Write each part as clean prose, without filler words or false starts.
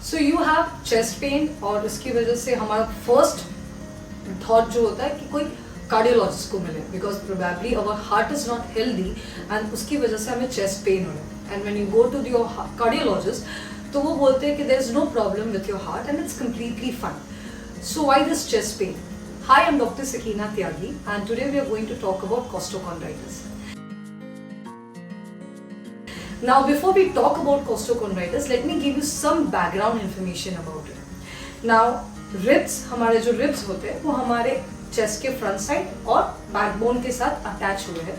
So you have chest pain और उसकी वजह से हमारा फर्स्ट थॉट जो होता है कि कोई कार्डियोलॉजिस्ट को मिले, because probably our heart is not healthy and उसकी वजह से हमें चेस्ट पेन हो रहा है। And when you go to your cardiologist तो वो बोलते हैं कि there is no problem with your heart and it's completely fine. So why this chest pain? Hi, I'm Dr. Sakina Tyagi and today we are going to talk about costochondritis. Now before we talk about costochondritis, let me give you some background information about it. Now ribs, हमारे जो ribs होते हैं वो हमारे chest के front side और backbone के साथ attach हुए हैं।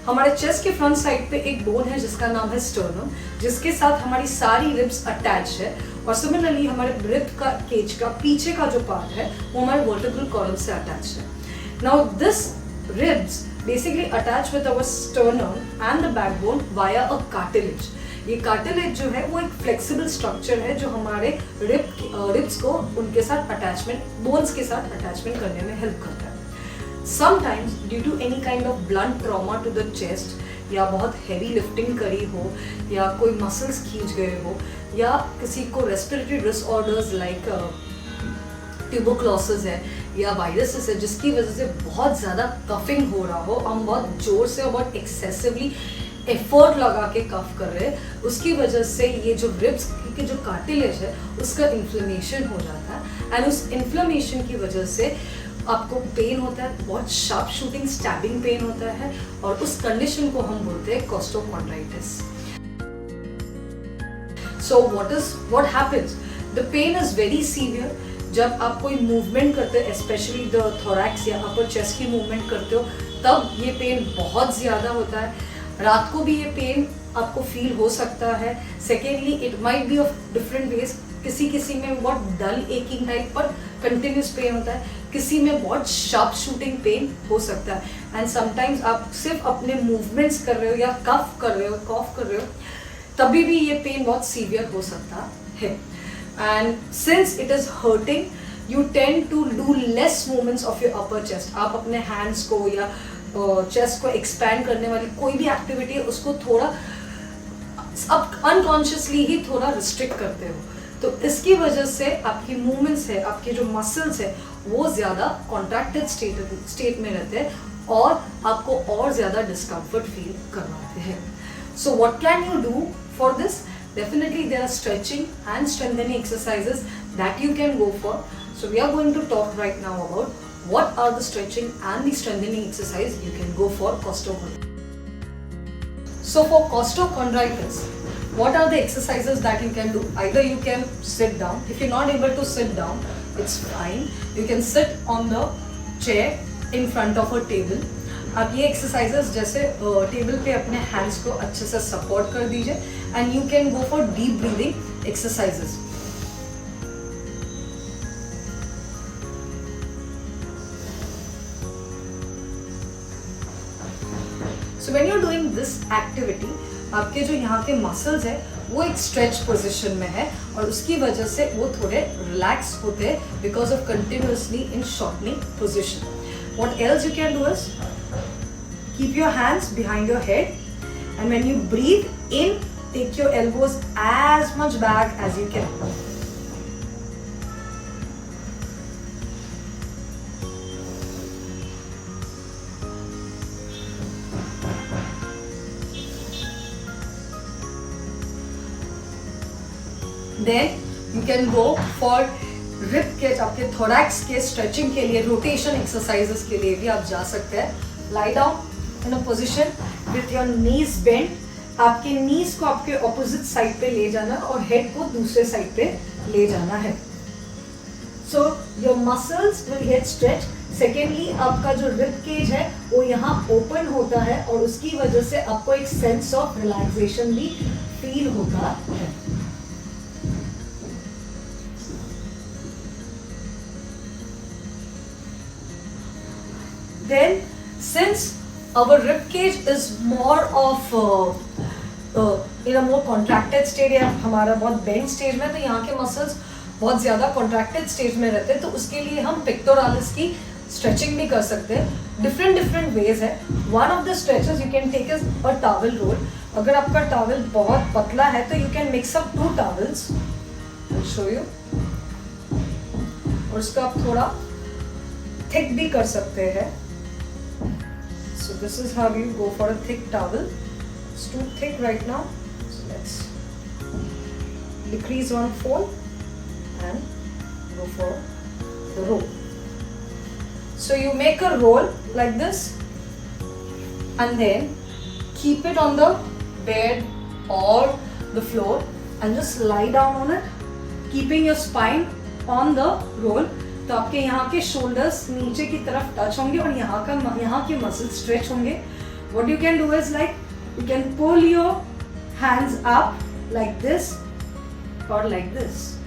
हमारे चेस्ट के फ्रंट साइड पे एक बोन है जिसका नाम है स्टर्नम, जिसके साथ हमारी सारी रिब्स अटैच है। और सिमिलरली हमारे रिब का केज का पीछे का जो पार्ट है वो हमारे वर्टिब्रल कॉलम से अटैच है। Now this ribs basically attach with our sternum and the backbone via a cartilage. ये कार्टिलेज जो है वो एक फ्लेक्सिबल स्ट्रक्चर है जो हमारे रिब्स को उनके साथ अटैचमेंट, बोन्स के साथ अटैचमेंट करने में हेल्प करता है। Sometimes due to any kind of blunt trauma to the chest, या बहुत हैवी लिफ्टिंग करी हो या कोई मसल्स खींच गए हो या किसी को रेस्पिरेटरी डिसऑर्डर्स लाइक ट्यूबरक्लोसिस है या वायरसेस है जिसकी वजह से बहुत ज़्यादा कफिंग हो रहा हो, हम बहुत जोर से और बहुत एक्सेसिवली एफर्ट लगा के कफ कर रहे हैं, उसकी वजह से ये जो रिब्स की जो कार्टिलेज है उसका इन्फ्लेमेशन हो जाता है। एंड उस इन्फ्लेमेशन की वजह से आपको पेन होता है, बहुत शार्प शूटिंग स्टैबिंग पेन होता है और उस कंडीशन को हम बोलते हैं costochondritis. So what happens? The pain is very severe. जब आप कोई मूवमेंट करते हो, स्पेशली द थोरैक्स या अपर चेस्ट की मूवमेंट करते हो, तब ये पेन बहुत ज़्यादा होता है। रात को भी ये पेन आपको फील हो सकता है। Secondly it might be of different ways, किसी में बहुत डल एकिंग टाइप पर कंटिन्यूस पेन होता है, किसी में बहुत शार्प शूटिंग पेन हो सकता है। एंड समटाइम्स आप सिर्फ अपने मूवमेंट्स कर रहे हो या कफ कर रहे हो, कॉफ कर रहे हो, तभी भी ये पेन बहुत सीवियर हो सकता है। And since it is hurting you tend to do less movements of your upper chest. आप अपने हैंड्स को या चेस्ट को एक्सपैंड करने वाली कोई भी एक्टिविटी है उसको थोड़ा अब अनकॉन्शियसली ही थोड़ा रिस्ट्रिक्ट करते हो, तो इसकी वजह से आपकी मूवमेंट्स है, आपके जो मसल्स है वो ज़्यादा कॉन्ट्रैक्टेड स्टेट में रहते हैं और आपको और ज़्यादा डिस्कम्फर्ट फील करवाते हैं। So what can you do for this? Definitely there are stretching and strengthening exercises that you can go for. So we are going to talk right now about what are the stretching and the strengthening exercise you can go for costochondritis. So for costochondritis, what are the exercises that you can do? Either you can sit down. If you're not able to sit down, it's fine. You can sit on the chair in front of a table. आप ये exercises जैसे table पे अपने hands को अच्छे से support कर दीजिए and you can go for deep breathing exercises. So when you're doing this activity, आपके जो यहाँ के मसल्स है वो एक स्ट्रेच पोजिशन में है और उसकी वजह से वो थोड़े रिलैक्स होते हैं because of continuously in shortening position. What else you can do is keep your hands behind your head and when you breathe in, take your elbows as much back as you can. Then you can go for rib के, आपके thorax के stretching के लिए, rotation exercises के लिए भी आप जा सकते हैं। Lie down in a position with your knees bent. आपके knees को आपके opposite side पे ले जाना और head को दूसरे side पे ले जाना है। So your muscles will get stretched. Secondly, आपका जो rib cage है वो यहाँ open होता है और उसकी वजह से आपको एक sense of relaxation भी feel होता है। Then, since our rib cage is more of in a more contracted state या हमारा बहुत bent stage में, तो यहाँ के muscles बहुत ज़्यादा contracted stage में रहते हैं, तो उसके लिए हम pectoralis की stretching भी कर सकते हैं। different ways है। One of the stretches you can take is a towel roll. अगर आपका towel बहुत पतला है तो you can mix up 2 towels I'll show you. और उसका आप थोड़ा थिक भी कर सकते हैं. So this is how you go for a thick towel. It's too thick right now, so let's decrease one fold and go for the roll. So you make a roll like this and then keep it on the bed or the floor and just lie down on it, keeping your spine on the roll. तो आपके यहाँ के shoulders नीचे की तरफ touch होंगे और यहाँ के muscles stretch होंगे. What you can do is like you can pull your hands up like this or like this.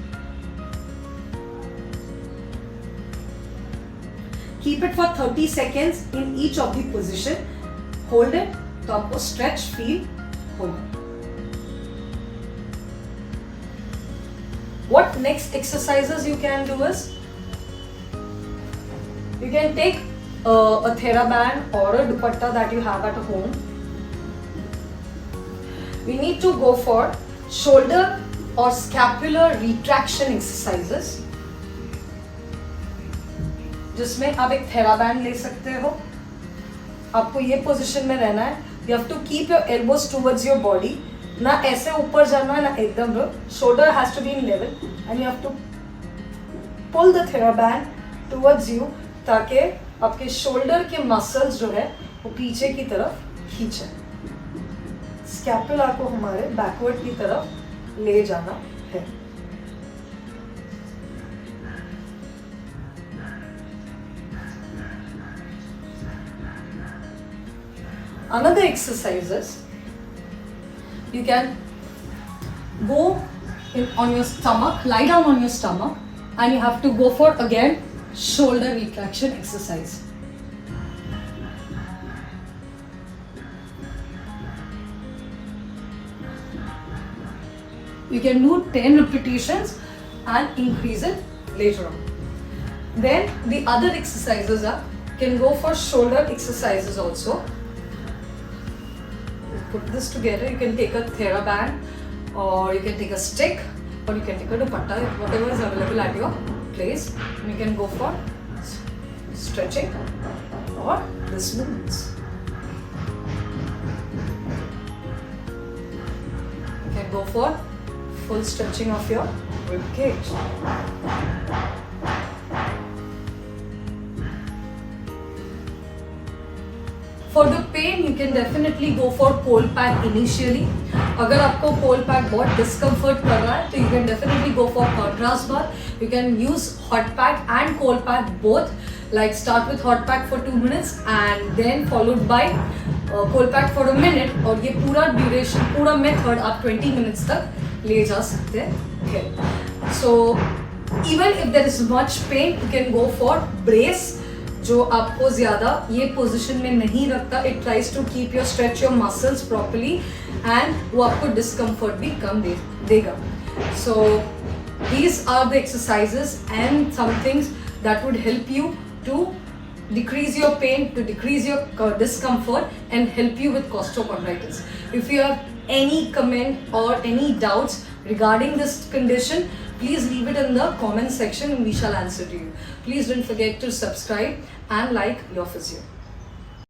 Keep it for 30 seconds in each of the position. Hold it तो आपको stretch feel होगा. What next exercises you can do is you can take a TheraBand or a dupatta that you have at home. We need to go for shoulder or scapular retraction exercises, जिसमें आप एक TheraBand ले सकते हो. आपको ये position में रहना है. You have to keep your elbows towards your body. ना ऐसे ऊपर जाना ना एकदम लो. Shoulder has to be in level and you have to pull the TheraBand towards you ताकि आपके shoulder के muscles जो है वो पीछे की तरफ खींचे. Scapula को हमारे backward की तरफ ले जाना है. Another exercise is you can go on your stomach, lie down on your stomach, and you have to go for again shoulder retraction exercise. You can do 10 repetitions and increase it later on. Then the other exercises are, you can go for shoulder exercises also. Put this together. You can take a TheraBand or you can take a stick or you can take a dupatta, whatever is available at your place. And you can go for stretching or this movements. You can go for full stretching of your rib cage. For the pain, you can definitely go for cold pack initially. अगर आपको cold pack बहुत discomfort कर रहा है, तो you can definitely go for contrast bath. You can use hot pack and cold pack both. Like start with hot pack for 2 minutes and then followed by cold pack for a minute. और ये पूरा duration, पूरा method आप 20 minutes तक ले जा सकते हैं. So even if there is much pain, you can go for brace. जो आपको ज़्यादा ये पोजीशन में नहीं रखता. It tries to keep your stretch your muscles properly and वो आपको discomfort भी कम देगा. So these are the exercises and some things that would help you to decrease your pain, to decrease your discomfort and help you with costochondritis. If you have any comment or any doubts regarding this condition, please leave it in the comment section and we shall answer to you. Please don't forget to subscribe and like your physio.